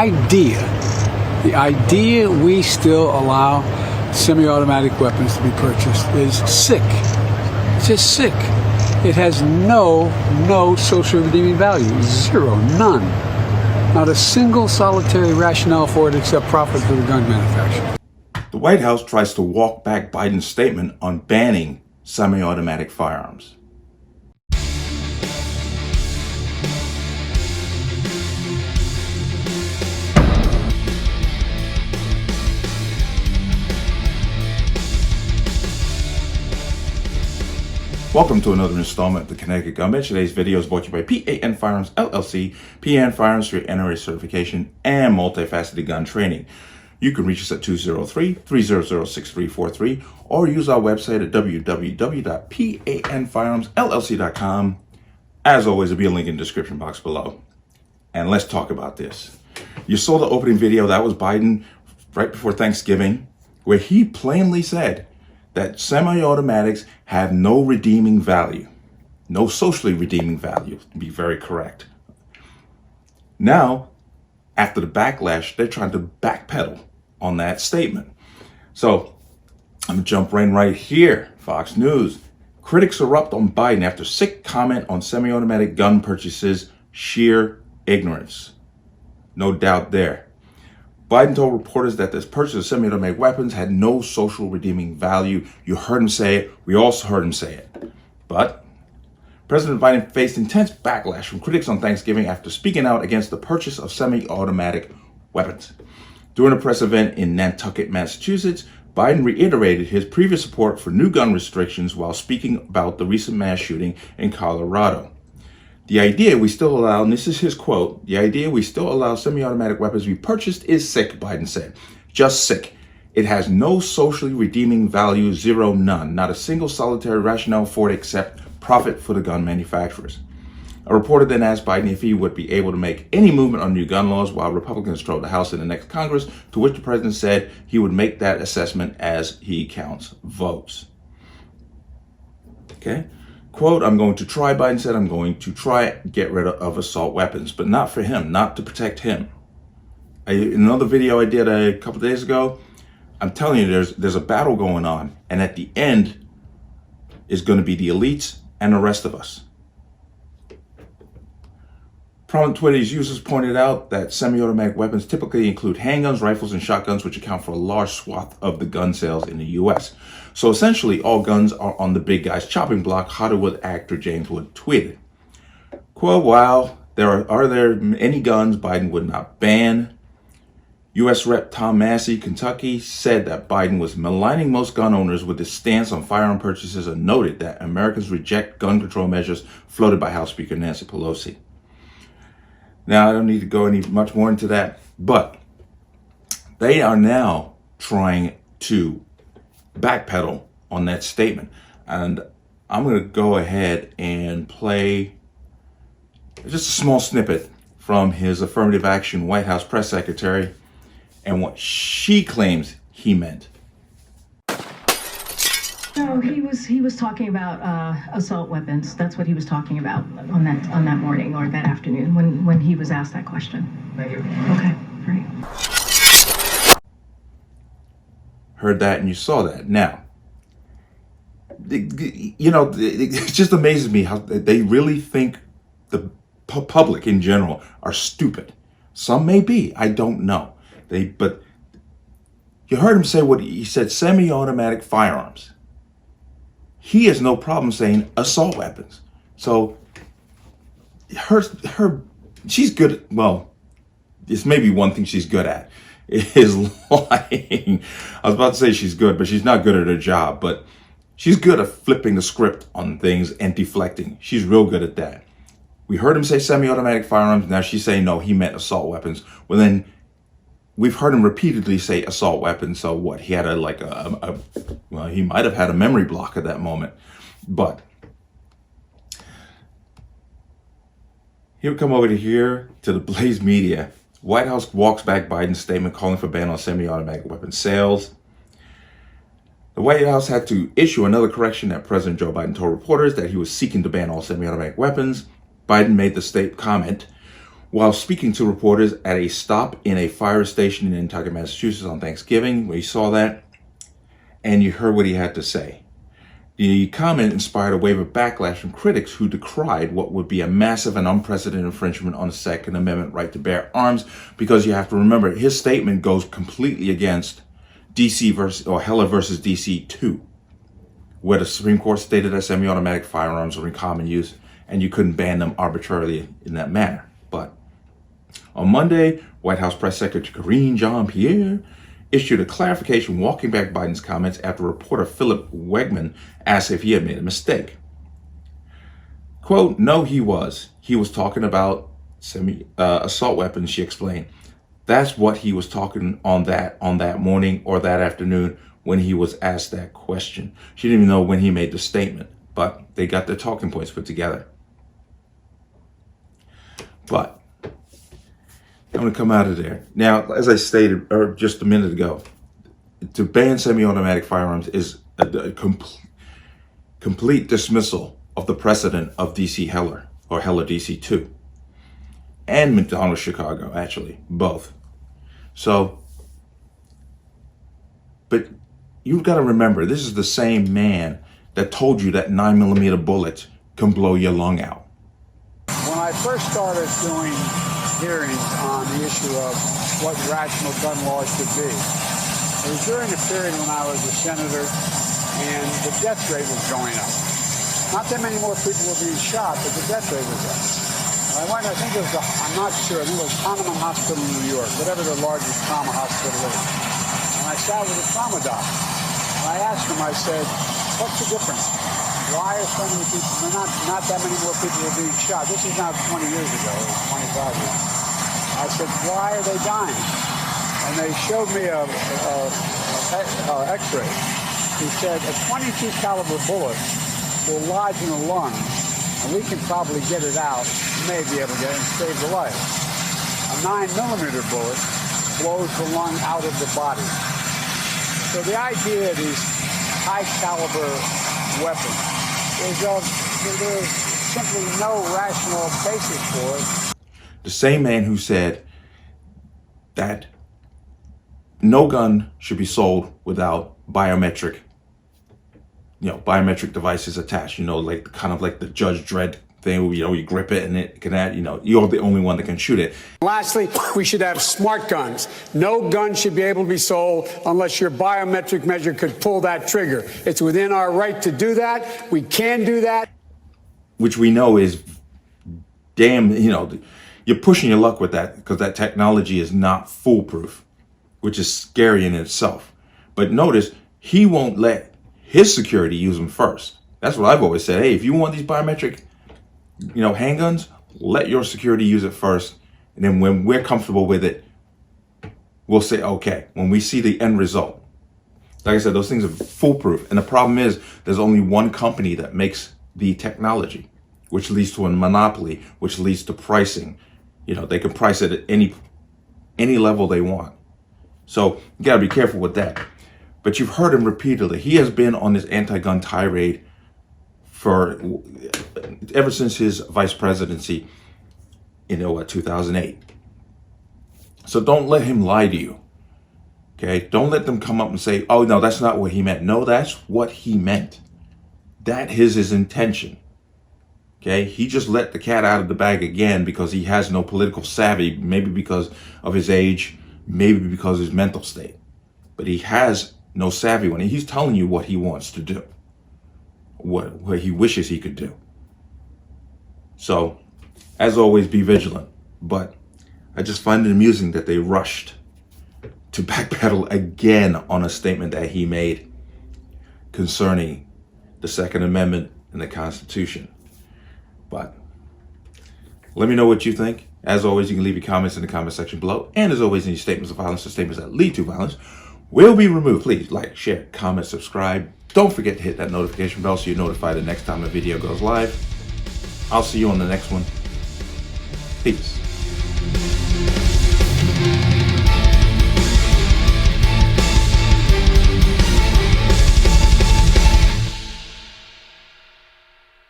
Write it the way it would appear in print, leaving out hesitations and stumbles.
idea we still allow semi-automatic weapons to be purchased is sick. It's just sick. It has no social redeeming value. Zero, none. Not a single solitary rationale for it except profit for the gun manufacturer. The White House tries to walk back Biden's statement on banning semi-automatic firearms. Welcome to another installment of the Connecticut Gun Bench. Today's video is brought to you by P.A.N. Firearms, LLC. P.A.N. Firearms for your NRA certification and multifaceted gun training. You can reach us at 203-300-6343 or use our website at www.panfirearmsllc.com. As always, there'll be a link in the description box below. And let's talk about this. You saw the opening video. That was Biden right before Thanksgiving, where he plainly said that semi-automatics have no redeeming value, no socially redeeming value, to be very correct. Now, after the backlash, they're trying to backpedal on that statement. So I'm gonna jump right here. Fox News. Critics erupt on Biden after sick comment on semi-automatic gun purchases, sheer ignorance. No doubt there. Biden told reporters that this purchase of semi-automatic weapons had no social redeeming value. You heard him say it. We also heard him say it. But President Biden faced intense backlash from critics on Thanksgiving after speaking out against the purchase of semi-automatic weapons. During a press event in Nantucket, Massachusetts, Biden reiterated his previous support for new gun restrictions while speaking about the recent mass shooting in Colorado. The idea we still allow, and this is his quote, the idea we still allow semi-automatic weapons to be purchased is sick, Biden said. Just sick. It has no socially redeeming value, zero, none. Not a single solitary rationale for it except profit for the gun manufacturers. A reporter then asked Biden if he would be able to make any movement on new gun laws while Republicans control the House in the next Congress, to which the president said he would make that assessment as he counts votes. Okay? Quote, I'm going to try, Biden said, I'm going to try get rid of assault weapons, but not for him, not to protect him. In another video I did a couple of days ago, I'm telling you, there's a battle going on, and at the end is going to be the elites and the rest of us. Prominent Twitter users pointed out that semi-automatic weapons typically include handguns, rifles, and shotguns, which account for a large swath of the gun sales in the U.S. So essentially, all guns are on the big guy's chopping block, Hollywood actor James Wood tweeted. Quote, while are there any guns Biden would not ban? U.S. Rep. Tom Massey, Kentucky, said that Biden was maligning most gun owners with his stance on firearm purchases and noted that Americans reject gun control measures floated by House Speaker Nancy Pelosi. Now, I don't need to go any much more into that, but they are now trying to backpedal on that statement. And I'm going to go ahead and play just a small snippet from his affirmative action White House press secretary and what she claims he meant. No, he was talking about assault weapons. That's what he was talking about on that morning or that afternoon when he was asked that question. Thank you. Okay, great. Heard that and you saw that. Now, it just amazes me how they really think the public in general are stupid. Some may be, I don't know. But you heard him say what he said, semi-automatic firearms. He has no problem saying assault weapons. So she's good. Well, this may be one thing she's good at is lying. I was about to say she's good, but she's not good at her job. But she's good at flipping the script on things and deflecting. She's real good at that. We heard him say semi-automatic firearms. Now she's saying, no, he meant assault weapons. Well, then we've heard him repeatedly say assault weapons. So what? He had well, he might have had a memory block at that moment. But he would come over to here to the Blaze Media. White House walks back Biden's statement calling for ban on semi-automatic weapon sales. The White House had to issue another correction that President Joe Biden told reporters that he was seeking to ban all semi-automatic weapons. Biden made the comment, While speaking to reporters at a stop in a fire station in Nantucket, Massachusetts on Thanksgiving, where he saw that, and you heard what he had to say. The comment inspired a wave of backlash from critics who decried what would be a massive and unprecedented infringement on the Second Amendment right to bear arms, because you have to remember, his statement goes completely against Heller versus DC 2, where the Supreme Court stated that semi-automatic firearms are in common use and you couldn't ban them arbitrarily in that manner. But on Monday, White House Press Secretary Karine Jean-Pierre issued a clarification walking back Biden's comments after reporter Philip Wegman asked if he had made a mistake. Quote, "No, he was. He was talking about assault weapons," she explained. "That's what he was talking on that morning or that afternoon when he was asked that question." She didn't even know when he made the statement, but they got their talking points put together. But I'm going to come out of there. Now, as I stated just a minute ago, to ban semi-automatic firearms is a complete dismissal of the precedent of DC Heller, or Heller DC 2, and McDonald Chicago, actually, both. So, but you've got to remember, this is the same man that told you that 9mm bullet can blow your lung out. When I first started doing hearings on the issue of what rational gun laws should be, it was during a period when I was a senator and the death rate was going up. Not that many more people were being shot, but the death rate was up. I went, I think it was, I'm not sure, I think it was Common Hospital in New York, whatever the largest trauma hospital is. And I sat with a trauma doc. And I asked him, I said, what's the difference? Why are so many people, not that many more people are being shot? This is now 20 years ago, or 25 years. I said, why are they dying? And they showed me a x-ray. He said, a .22 caliber bullet will lodge in the lung, and we can probably get it out, may be able to get it and save the life. A 9mm bullet blows the lung out of the body. So the idea of these high caliber weapons is there's simply no rational basis for it. The same man who said that no gun should be sold without biometric devices attached, like kind of like the Judge Dredd thing where, you grip it and it can add, you're the only one that can shoot it. Lastly, we should have smart guns. No gun should be able to be sold unless your biometric measure could pull that trigger. It's within our right to do that. We can do that. Which we know is damn, you're pushing your luck with that because that technology is not foolproof, which is scary in itself. But notice, he won't let his security use them first. That's what I've always said. Hey, if you want these biometric, handguns, let your security use it first. And then when we're comfortable with it, we'll say, okay, when we see the end result. Like I said, those things are foolproof. And the problem is there's only one company that makes the technology, which leads to a monopoly, which leads to pricing. They can price it at any level they want. So you got to be careful with that. But you've heard him repeatedly. He has been on this anti-gun tirade ever since his vice presidency in 2008. So don't let him lie to you. Okay? Don't let them come up and say, oh, no, that's not what he meant. No, that's what he meant. That is his intention. Okay? He just let the cat out of the bag again because he has no political savvy, maybe because of his age, maybe because of his mental state. But he has no savvy when he's telling you what he wants to do, what he wishes he could do. So, as always, be vigilant. But I just find it amusing that they rushed to backpedal again on a statement that he made concerning the Second Amendment and the Constitution. But let me know what you think. As always, you can leave your comments in the comment section below. And as always, any statements of violence or statements that lead to violence will be removed. Please like, share, comment, subscribe. Don't forget to hit that notification bell so you're notified the next time a video goes live. I'll see you on the next one. Peace.